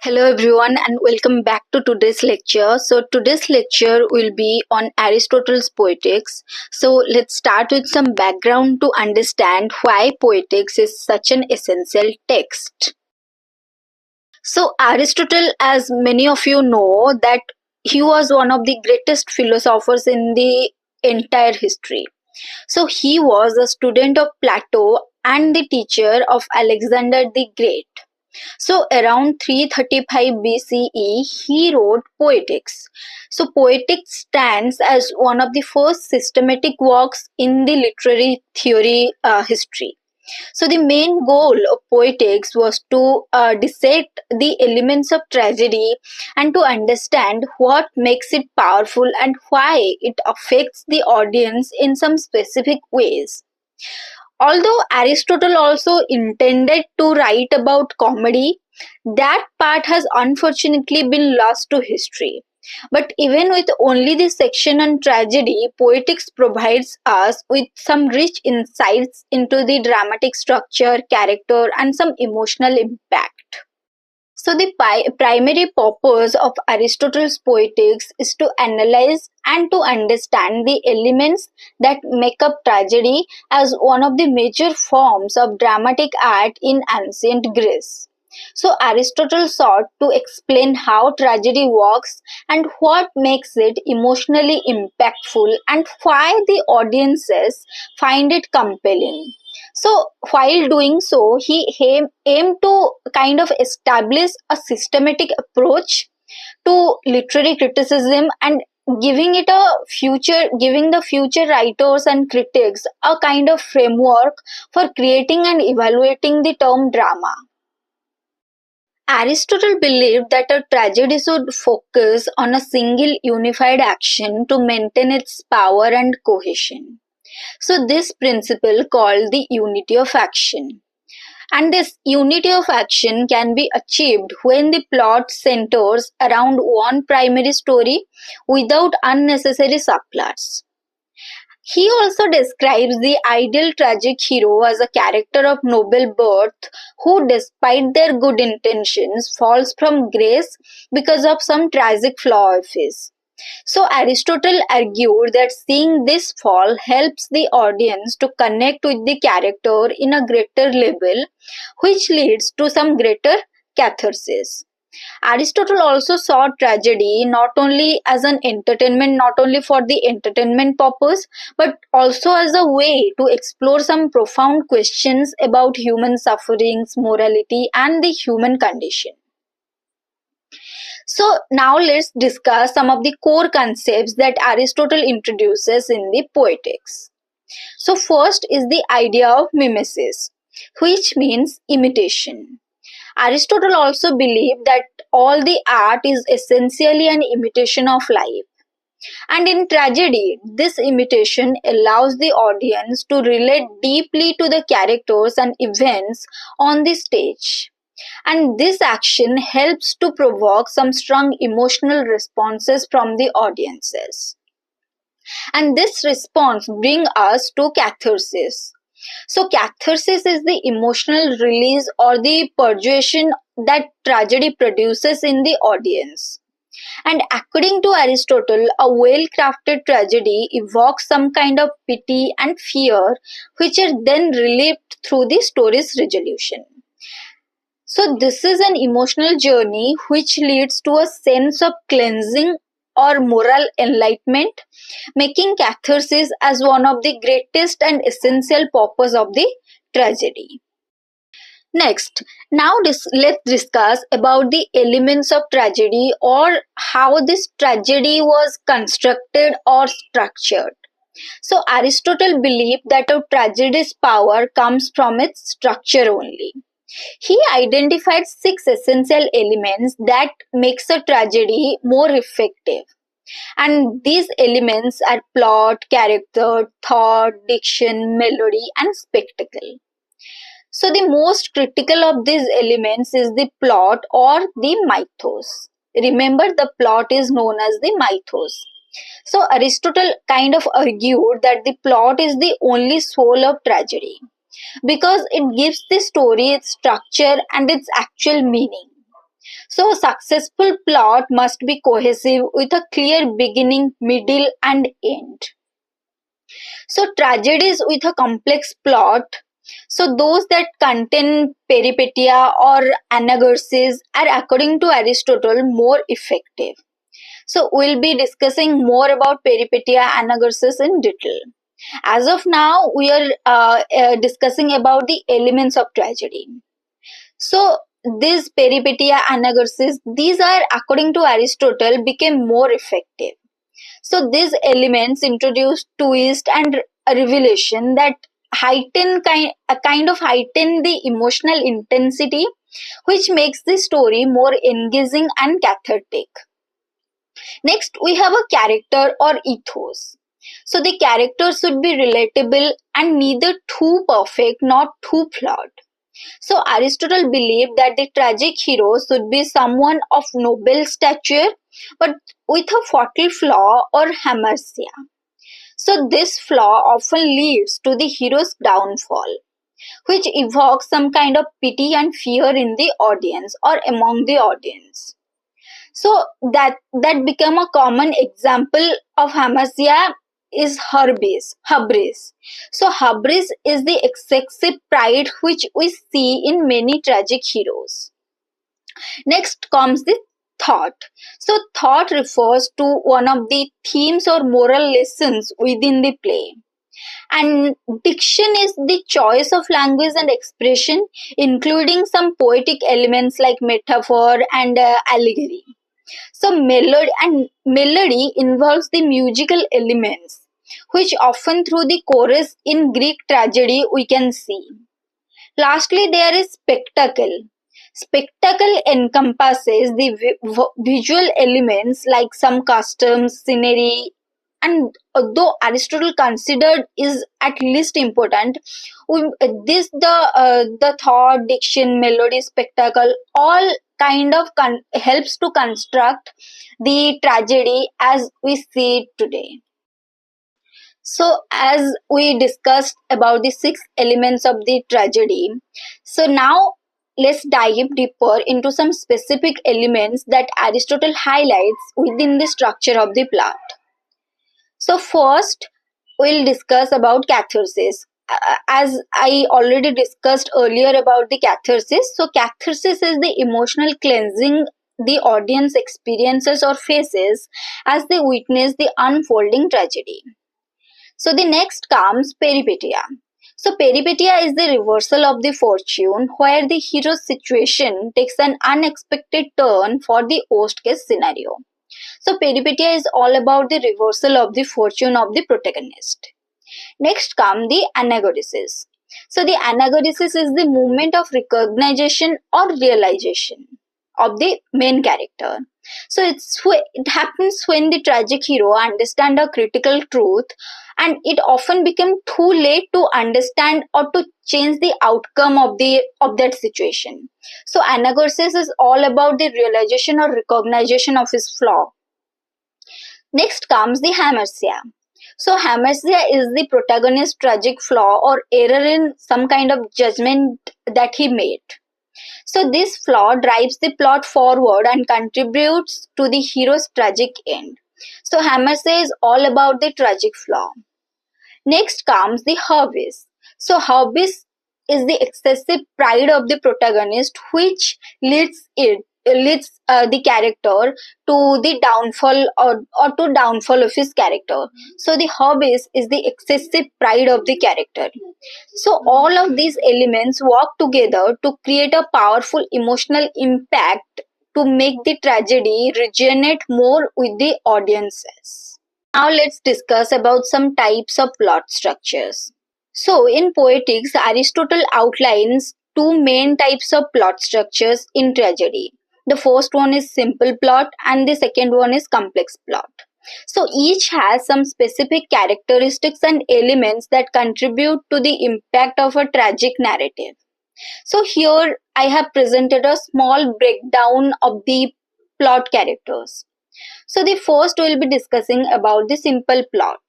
Hello everyone and welcome back to today's lecture. So today's lecture will be on Aristotle's Poetics. So let's start with some background to understand why Poetics is such an essential text. So Aristotle, as many of you know, that he was one of the greatest philosophers in the entire history. So he was a student of Plato and the teacher of Alexander the Great. So around 335 BCE, he wrote Poetics. So Poetics stands as one of the first systematic works in the literary theory history. So the main goal of Poetics was to dissect the elements of tragedy and to understand what makes it powerful and why it affects the audience in some specific ways. Although Aristotle also intended to write about comedy, that part has unfortunately been lost to history. But even with only this section on tragedy, Poetics provides us with some rich insights into the dramatic structure, character, and some emotional impact. So the primary purpose of Aristotle's Poetics is to analyze and to understand the elements that make up tragedy as one of the major forms of dramatic art in ancient Greece. So Aristotle sought to explain how tragedy works and what makes it emotionally impactful and why the audiences find it compelling. So while doing so, he aimed to kind of establish a systematic approach to literary criticism and giving the future writers and critics a kind of framework for creating and evaluating the term drama. Aristotle believed that a tragedy should focus on a single unified action to maintain its power and cohesion. So this principle called the unity of action. And this unity of action can be achieved when the plot centers around one primary story without unnecessary subplots. He also describes the ideal tragic hero as a character of noble birth who, despite their good intentions, falls from grace because of some tragic flaw of his. So Aristotle argued that seeing this fall helps the audience to connect with the character in a greater level, which leads to some greater catharsis. Aristotle also saw tragedy not only as an entertainment, not only for the entertainment purpose, but also as a way to explore some profound questions about human sufferings, morality, and the human condition. So now let's discuss some of the core concepts that Aristotle introduces in the Poetics. So first is the idea of mimesis, which means imitation. Aristotle also believed that all the art is essentially an imitation of life. And in tragedy, this imitation allows the audience to relate deeply to the characters and events on the stage. And this action helps to provoke some strong emotional responses from the audiences. And this response brings us to catharsis. So catharsis is the emotional release or the purgation that tragedy produces in the audience. And according to Aristotle, a well-crafted tragedy evokes some kind of pity and fear, which are then relieved through the story's resolution. So this is an emotional journey which leads to a sense of cleansing or moral enlightenment, making catharsis as one of the greatest and essential purpose of the tragedy. Next, now let's discuss about the elements of tragedy or how this tragedy was constructed or structured. So Aristotle believed that a tragedy's power comes from its structure only. He identified 6 essential elements that makes a tragedy more effective. And these elements are plot, character, thought, diction, melody, and spectacle. So the most critical of these elements is the plot or the mythos. Remember, the plot is known as the mythos. So Aristotle kind of argued that the plot is the only soul of tragedy, because it gives the story its structure and its actual meaning. So successful plot must be cohesive with a clear beginning, middle and end. So tragedies with a complex plot, so those that contain peripeteia or anagnorisis are, according to Aristotle, more effective. So we'll be discussing more about peripeteia anagnorisis in detail. As of now, we are discussing about the elements of tragedy. So these peripeteia anagnorisis, these are, according to Aristotle, became more effective. So these elements introduce twist and a revelation that kind of heighten the emotional intensity, which makes the story more engaging and cathartic. Next, we have a character or ethos. So the character should be relatable and neither too perfect nor too flawed. So Aristotle believed that the tragic hero should be someone of noble stature but with a fatal flaw or hamartia. So this flaw often leads to the hero's downfall, which evokes some kind of pity and fear in the audience or among the audience. So that become a common example of hamartia is hubris. So hubris is the excessive pride which we see in many tragic heroes. Next comes the thought. So thought refers to one of the themes or moral lessons within the play. And diction is the choice of language and expression, including some poetic elements like metaphor and allegory. So melody involves the musical elements, which often through the chorus in Greek tragedy we can see. Lastly, there is spectacle. Spectacle encompasses the visual elements like some customs, scenery, and though Aristotle considered is at least important, the thought, diction, melody, spectacle, all kind of helps to construct the tragedy as we see it today. So as we discussed about the 6 elements of the tragedy, so now let's dive deeper into some specific elements that Aristotle highlights within the structure of the plot. So first, we'll discuss about catharsis. As I already discussed earlier about the catharsis, so catharsis is the emotional cleansing the audience experiences or faces as they witness the unfolding tragedy. So the next comes peripeteia. So peripeteia is the reversal of the fortune where the hero's situation takes an unexpected turn for the worst case scenario. So peripeteia is all about the reversal of the fortune of the protagonist. Next comes the anagnorisis. So the anagnorisis is the moment of recognition or realization of the main character. So it happens when the tragic hero understands a critical truth and it often becomes too late to understand or to change the outcome of that situation. So anagnorisis is all about the realization or recognition of his flaw. Next comes the hamartia. So hamartia is the protagonist's tragic flaw or error in some kind of judgment that he made. So this flaw drives the plot forward and contributes to the hero's tragic end. So hamartia is all about the tragic flaw. Next comes the hubris. So hubris is the excessive pride of the protagonist which leads the character to the downfall or to downfall of his character. So the hubris is the excessive pride of the character. So all of these elements work together to create a powerful emotional impact to make the tragedy resonate more with the audiences. Now let's discuss about some types of plot structures. So in Poetics, Aristotle outlines 2 main types of plot structures in tragedy. The first one is simple plot and the second one is complex plot. So each has some specific characteristics and elements that contribute to the impact of a tragic narrative. So here I have presented a small breakdown of the plot characters. So the first we'll be discussing about the simple plot.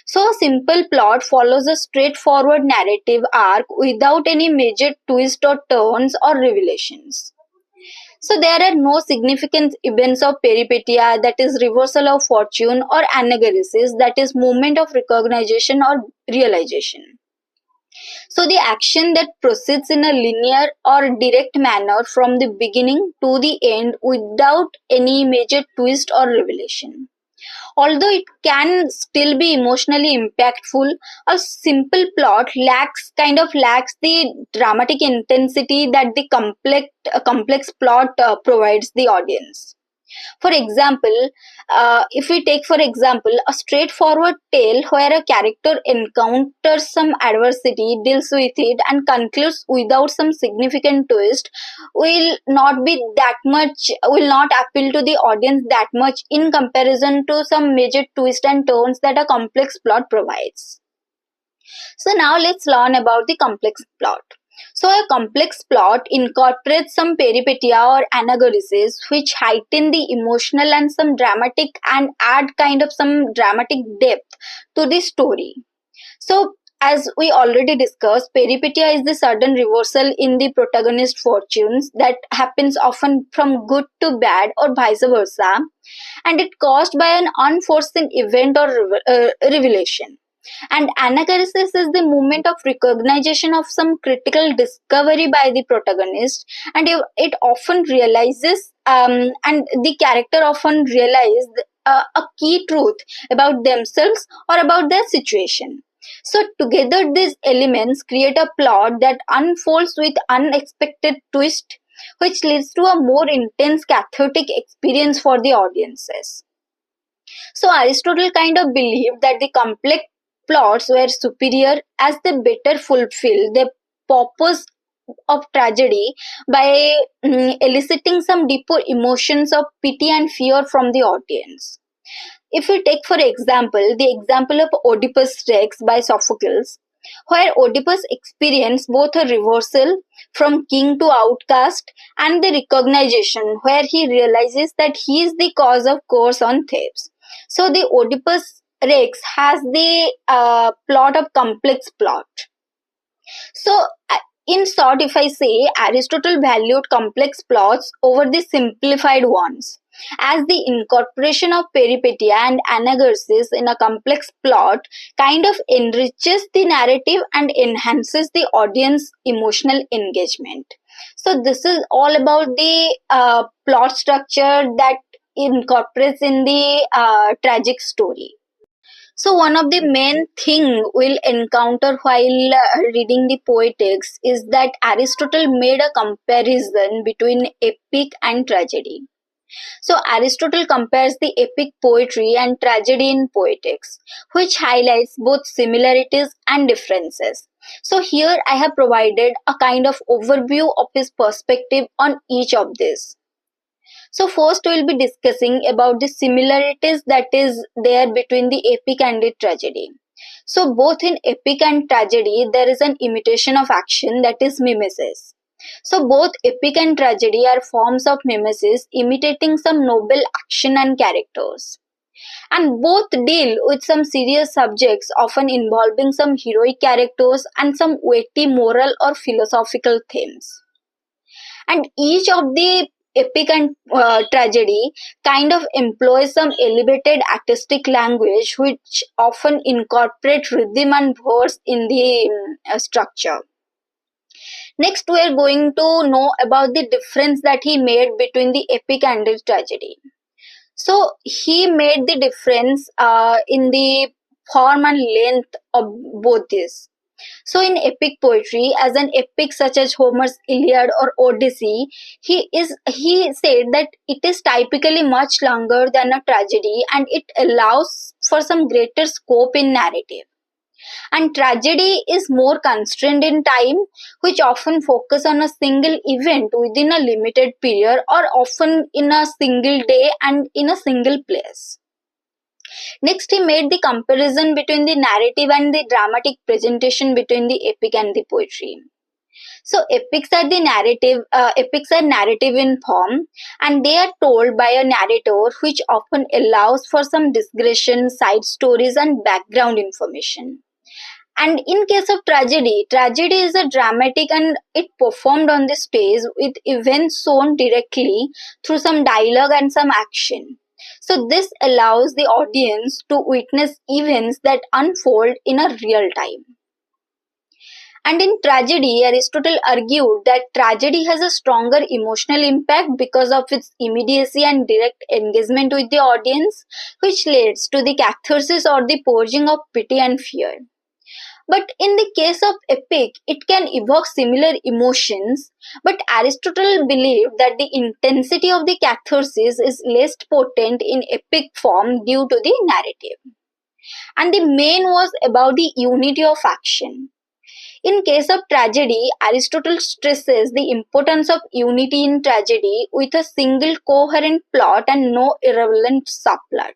So a simple plot follows a straightforward narrative arc without any major twists or turns or revelations. So there are no significant events of peripeteia, that is reversal of fortune, or anagnorisis, that is movement of recognition or realization. So the action that proceeds in a linear or direct manner from the beginning to the end without any major twist or revelation. Although it can still be emotionally impactful, a simple plot lacks the dramatic intensity that the complex plot provides the audience. For example, if we take for example a straightforward tale where a character encounters some adversity, deals with it, and concludes without some significant twist, will not appeal to the audience that much in comparison to some major twists and turns that a complex plot provides. So now let's learn about the complex plot. So a complex plot incorporates some peripeteia or anagnorisis which heighten the emotional and some dramatic and add kind of some dramatic depth to the story. So as we already discussed, peripeteia is the sudden reversal in the protagonist's fortunes that happens often from good to bad or vice versa, and it caused by an unforeseen event or revelation. And anagnorisis is the moment of recognition of some critical discovery by the protagonist, and it often realizes, and the character often realizes a key truth about themselves or about their situation. So together these elements create a plot that unfolds with unexpected twist, which leads to a more intense cathartic experience for the audiences. So Aristotle kind of believed that the complex plots were superior as they better fulfill the purpose of tragedy by eliciting some deeper emotions of pity and fear from the audience. If we take, for example, the example of Oedipus Rex by Sophocles, where Oedipus experienced both a reversal from king to outcast and the recognition where he realizes that he is the cause of curse on Thebes. So the Oedipus Rex has the plot of complex plot. So in short, if I say, Aristotle valued complex plots over the simplified ones, as the incorporation of peripeteia and anagnorisis in a complex plot kind of enriches the narrative and enhances the audience emotional engagement. So this is all about the plot structure that incorporates in the tragic story. So one of the main thing we'll encounter while reading the Poetics is that Aristotle made a comparison between epic and tragedy. So Aristotle compares the epic poetry and tragedy in Poetics, which highlights both similarities and differences. So here I have provided a kind of overview of his perspective on each of these. So first we will be discussing about the similarities that is there between the epic and the tragedy. So both in epic and tragedy there is an imitation of action, that is mimesis. So both epic and tragedy are forms of mimesis imitating some noble action and characters. And both deal with some serious subjects often involving some heroic characters and some weighty moral or philosophical themes. And each of the epic and tragedy kind of employs some elevated artistic language which often incorporate rhythm and verse in the structure. Next we are going to know about the difference that he made between the epic and the tragedy. So he made the difference in the form and length of both these. So in epic poetry, as an epic such as Homer's Iliad or Odyssey, he said that it is typically much longer than a tragedy and it allows for some greater scope in narrative. And tragedy is more constrained in time, which often focus on a single event within a limited period or often in a single day and in a single place. Next, he made the comparison between the narrative and the dramatic presentation between the epic and the poetry. So epics are narrative in form, and they are told by a narrator, which often allows for some digression, side stories, and background information. And in case of tragedy is a dramatic and it performed on the stage with events shown directly through some dialogue and some action. So this allows the audience to witness events that unfold in a real time. And in tragedy, Aristotle argued that tragedy has a stronger emotional impact because of its immediacy and direct engagement with the audience, which leads to the catharsis or the purging of pity and fear. But in the case of epic, it can evoke similar emotions, but Aristotle believed that the intensity of the catharsis is less potent in epic form due to the narrative. And the main was about the unity of action. In case of tragedy, Aristotle stresses the importance of unity in tragedy with a single coherent plot and no irrelevant subplot.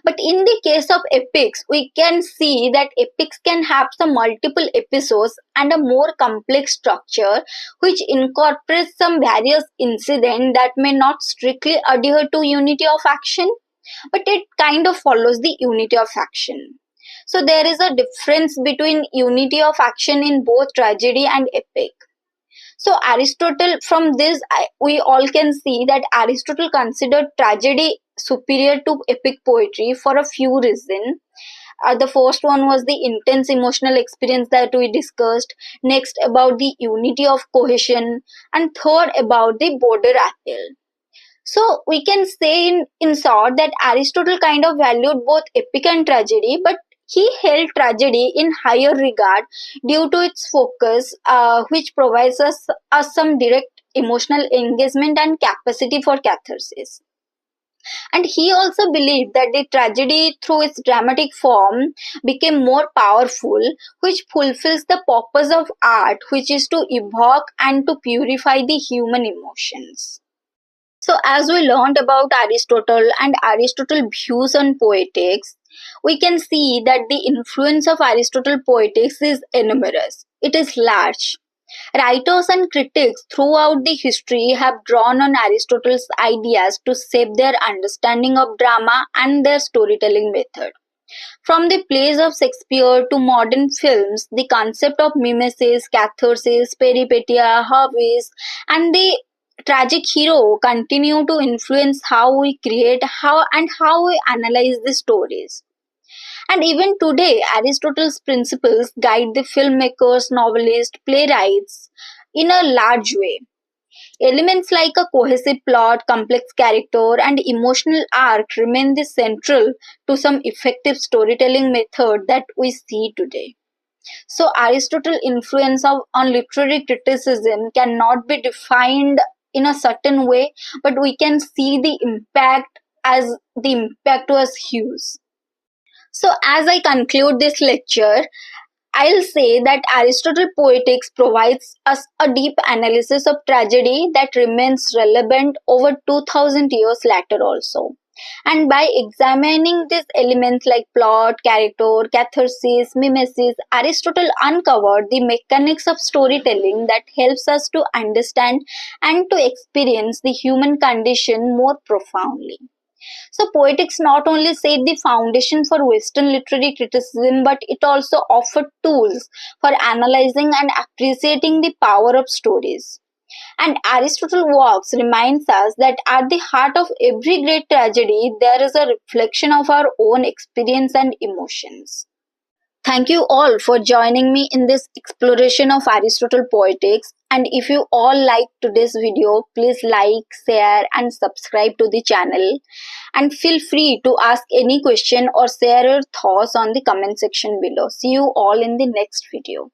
But in the case of epics, we can see that epics can have some multiple episodes and a more complex structure which incorporates some various incidents that may not strictly adhere to unity of action, but it kind of follows the unity of action. So there is a difference between unity of action in both tragedy and epic. So Aristotle, from this, we all can see that Aristotle considered tragedy superior to epic poetry for a few reasons. The first one was the intense emotional experience that we discussed. Next, about the unity of cohesion. And third, about the border appeal. So we can say in short that Aristotle kind of valued both epic and tragedy, but he held tragedy in higher regard due to its focus, which provides us some direct emotional engagement and capacity for catharsis. And he also believed that the tragedy, through its dramatic form, became more powerful, which fulfills the purpose of art, which is to evoke and to purify the human emotions. So, as we learned about Aristotle and Aristotle's views on poetics, we can see that the influence of Aristotle poetics is enormous. It is large. Writers and critics throughout the history have drawn on Aristotle's ideas to shape their understanding of drama and their storytelling method. From the plays of Shakespeare to modern films, the concept of mimesis, catharsis, peripeteia, hubris, and the tragic hero continue to influence how we create how we analyze the stories. And even today, Aristotle's principles guide the filmmakers, novelists, playwrights in a large way. Elements like a cohesive plot, complex character, and emotional arc remain the central to some effective storytelling method that we see today. So Aristotle's influence on literary criticism cannot be defined in a certain way, but we can see the impact was huge. So as I conclude this lecture, I'll say that Aristotle Poetics provides us a deep analysis of tragedy that remains relevant over 2000 years later also. And by examining these elements like plot, character, catharsis, mimesis, Aristotle uncovered the mechanics of storytelling that helps us to understand and to experience the human condition more profoundly. So poetics not only set the foundation for Western literary criticism, but it also offered tools for analyzing and appreciating the power of stories. And Aristotle's works reminds us that at the heart of every great tragedy, there is a reflection of our own experience and emotions. Thank you all for joining me in this exploration of Aristotle Poetics. And if you all like today's video, please like, share and subscribe to the channel. And feel free to ask any question or share your thoughts on the comment section below. See you all in the next video.